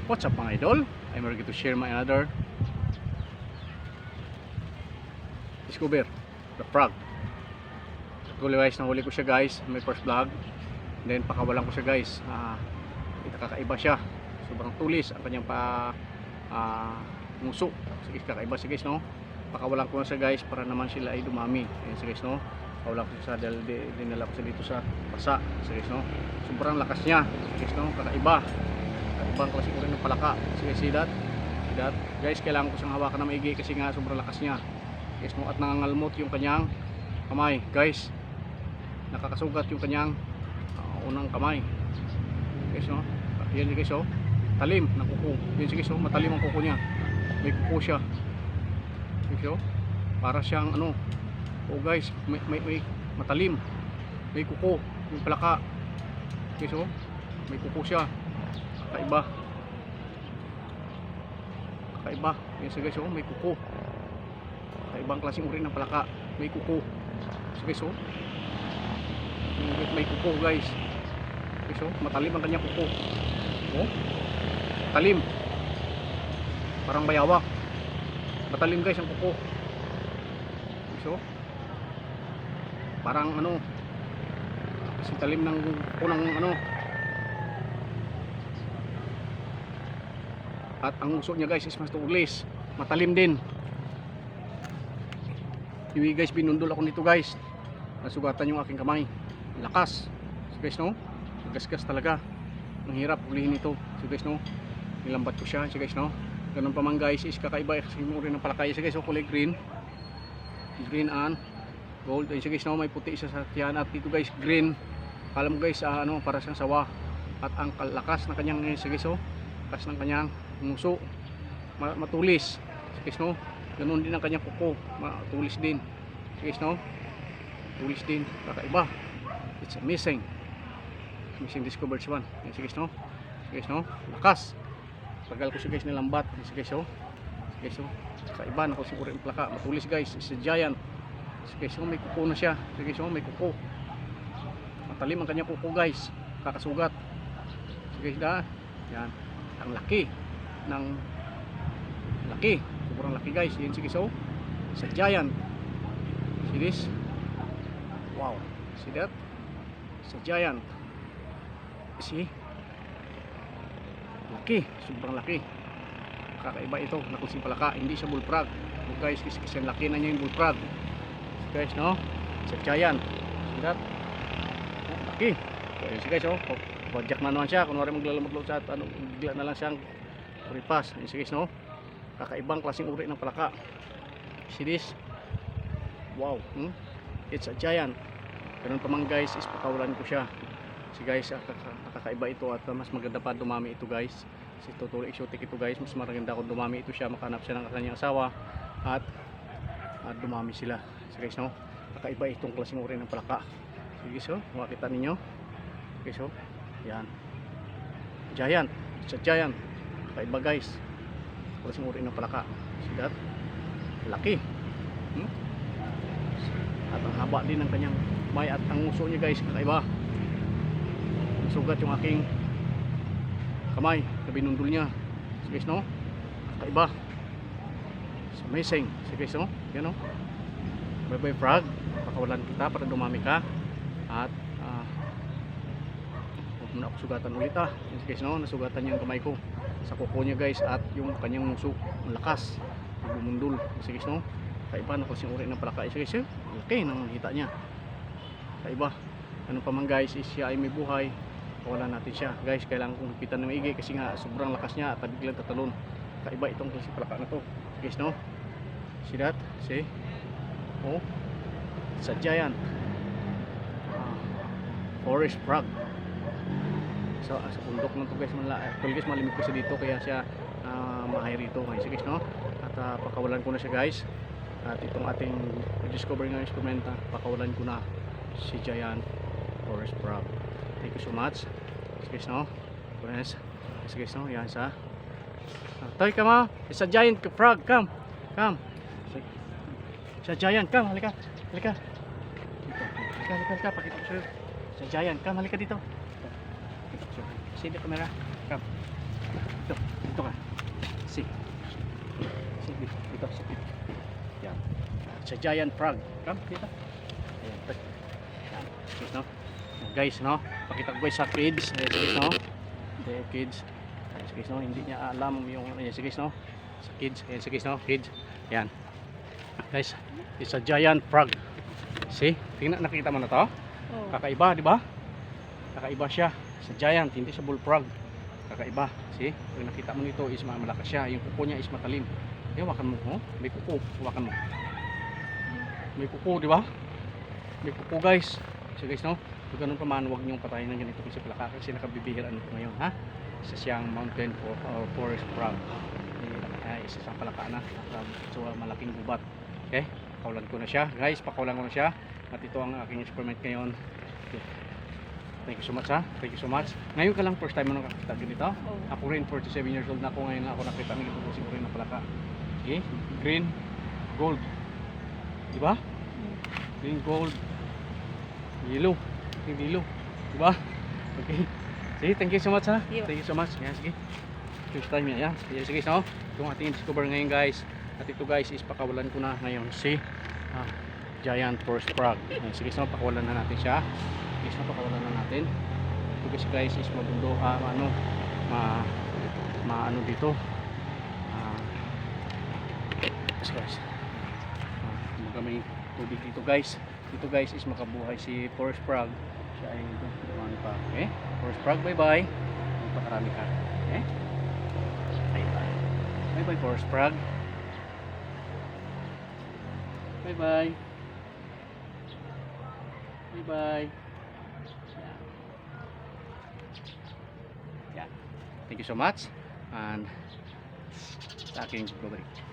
What's up mga idol? I'm ready to share my another discover the frog. Tuloy guys, nahuli ko siya guys, may first vlog. Then pakawalan ko siya guys. Kakaiba siya. Sobrang tulis ang kanyang nguso. Sige, kakaiba siya guys, no? Pakawalan ko na siya guys para naman sila ay dumami. Ayan siya guys, no? Pakawalan ko siya dahil dinala ko siya dito sa pasa. Sige guys, no? Sobrang lakas niya. Sige guys, no? Kakaiba. Ibang klase ko rin ng palaka. See that? Guys, kailangan ko siyang hawakan na maigi kasi nga sobrang lakas niya. Guys, no? At nangangalmot yung kanyang kamay. Guys, nakakasugat yung kanyang unang kamay. Guys, no? Yan guys, oh. Talim ng kuko. Yan guys, oh. Matalim ang kuko niya. May kuko siya. Guys, oh. Para siyang ano. Oh guys, may matalim. May kuko. Yung palaka. Guys, oh. May kuko siya. Kakaiba. Yan siya guys, oh, may kuko. Kakaibang klaseng uri ng palaka. May kuko. So guys, oh. May kuko guys. Guys, oh, matalim ang kanyang kuko. Oh. Matalim. Parang bayawak. Matalim guys ang kuko. Guys, oh. Parang ano. Kasi talim ng kuko ng ano. At ang uso niya guys is mas tulis, matalim din. Iwi guys, binundol ako nito guys. Nasugatan yung aking kamay. Lakas. So guys, no? Gasgas talaga. Ang hirap hulihin ito. So guys, no? Nilambat ko siya. So guys, no? Ganun pa man guys, is kakaiba kasi mo rin ng palakay. So guys, so kulay green. Green and gold. Ayun so guys, no? May puti isa sa tiyan. At dito guys, green. Kala mo guys, ano, para siyang sawa. At ang lakas ng kanyang, so guys, oh, lakas ng kanyang nguso, matulis. Guys, no? Ganun din ang kanyang kuko, matulis din. Guys, no? Tulis din, kakaiba. It's amazing. Discovered one. Guys, no? Guys, no? Lakas. Tagal ko siya guys nilambat. Guys, oh. Guys, oh. Kakaiba na ko siguro yung plaka. Matulis guys, it's a giant. Guys, oh, may kuko na siya. Guys, oh, may kuko. Matalim ang kanyang kuko guys. Kakasugat. Guys, da. Yan. Ang laki ng laki, sobrang laki guys. Yan sige, so it's a giant. See this? Wow, see that? It's a giant. See? Laki, sobrang laki. Kakaiba ito, nakusing palaka. Hindi siya bullfrog. So guys, kasi ang laki na niya yung bullfrog. So guys, no? It's a giant. See that? Laki. So yun see guys, oh. Jack na naman siya, kunwari maglalamaglaw sa at ano, bigla na lang siyang puripas. Yung sige, no? Kakaibang klaseng uri ng palaka. See this? Wow, it's a giant. Ganun pa man guys, is pakawalan ko siya. Si guys, kakaiba ito at mas maganda pa dumami ito guys. Si totally exotic ito guys, mas maganda kung dumami ito siya, makanap siya ng kanyang asawa at dumami sila. Si guys, no? Kakaiba itong klaseng uri ng palaka. Sige, so, makita ninyo. Okay, so, yan. Giant. It's a giant. Kaiba guys. Kasi uri ng palaka. See that? Laki. At ang haba din ng kanyang may at ang uso niya guys. Kakaiba. Nasugat yung aking kamay. Kabinundol niya. So guys, no? Kakaiba. It's amazing. So guys, no? Yan, no? Bye bye frog. Pakawalan kita para dumami ka. At muna ako sugatan ulit Yes, guys, no? Nasugatan niya yung kamay ko sa kuko niya guys at yung kanyang muso ang lakas bumundol. Yes, guys, no? Kaiba na kasi uri ng palaka. Yes, guys, okay nang hita niya. Kaiba. Ano pa man guys, is siya ay may buhay. Wala natin siya guys. Kailangan kong hipitan ng maigi kasi nga sobrang lakas niya at biglang tatalon. Kaiba itong kasi palaka na to. Yes, guys, no? See that? See? Oh, it's a giant forest frog. Sa bundok ng to guys, guys, malimit ko siya dito kaya siya mahay rito. Sige guys, no? At pakawalan ko na siya guys. At itong ating discover ng instrumenta, pakawalan ko na si giant forest frog. Thank you so much. Sige guys, no? Sige guys, no? Yan sa Toy, come on. It's a giant frog. Come. It's a giant. Come, halika. Halika. Halika. Pakita ko sa'yo. It's a giant. Come, halika dito. See the camera? Come. Ito. It's a giant frog. Come, kita. Ayan, yan. Guys, no? Guys, no? Pakita ko guys sa kids. Ayan, guys, no? Ayan, kids. Ayan, guys, no? Hindi niya alam yung, ayan, guys, no? Sa kids. Ayan, guys, no? Kids. Ayan. Guys, it's a giant frog. See? Tingnan, nakita mo na to? Oh. Kakaiba, di ba? Kakaiba siya. Sa giant, hindi sa bullfrog. Kakaiba. See? Pag nakita mo nito is malakas siya. Yung kuko niya is matalim. Eh, hawakan mo. Oh? May kuko. Hawakan mo. May kuko, di ba? May kuko, guys. So guys, no? Kung ganun pa man, huwag niyong patayin ng ganito kasi palaka kasi nakabibihiran ito ngayon, ha? Isa siyang mountain forest frog. Isa siyang palaka na. So, malaking gubat. Okay? Pakawalan ko na siya. Guys, pakawalan ko na siya. At ito ang aking experiment ngayon. Okay. Thank you so much, ha? Thank you so much. Ngayon ka lang first time mo nakakita ganito. Oh. Ako rin, 47 years old na ako ngayon na ako nakita ng ito siguro rin na palaka. Okay? Green, gold. Diba? Green, gold, yellow. Yellow. Diba? Okay. Sige, thank you so much, ha? Yeah. Thank you so much. Yan, sige. First time yan. Yan. Sige, no? Itong ating discover ngayon, guys. At ito, guys, is pakawalan ko na ngayon si giant forest frog. Yan, sige, no? Pakawalan na natin siya. Sige, no? Pakawalan na natin. Ito, guys, is mabundo, ano dito. Guys. May tubig dito, guys. Dito, guys, is makabuhay si forest frog. Siya ay dumaan pa. Okay? Forest frog, bye-bye. Magpakarami ka. Okay? Bye-bye. Bye-bye, forest frog. Bye-bye. Bye-bye. Yan. Thank you so much. And sa aking bye-bye.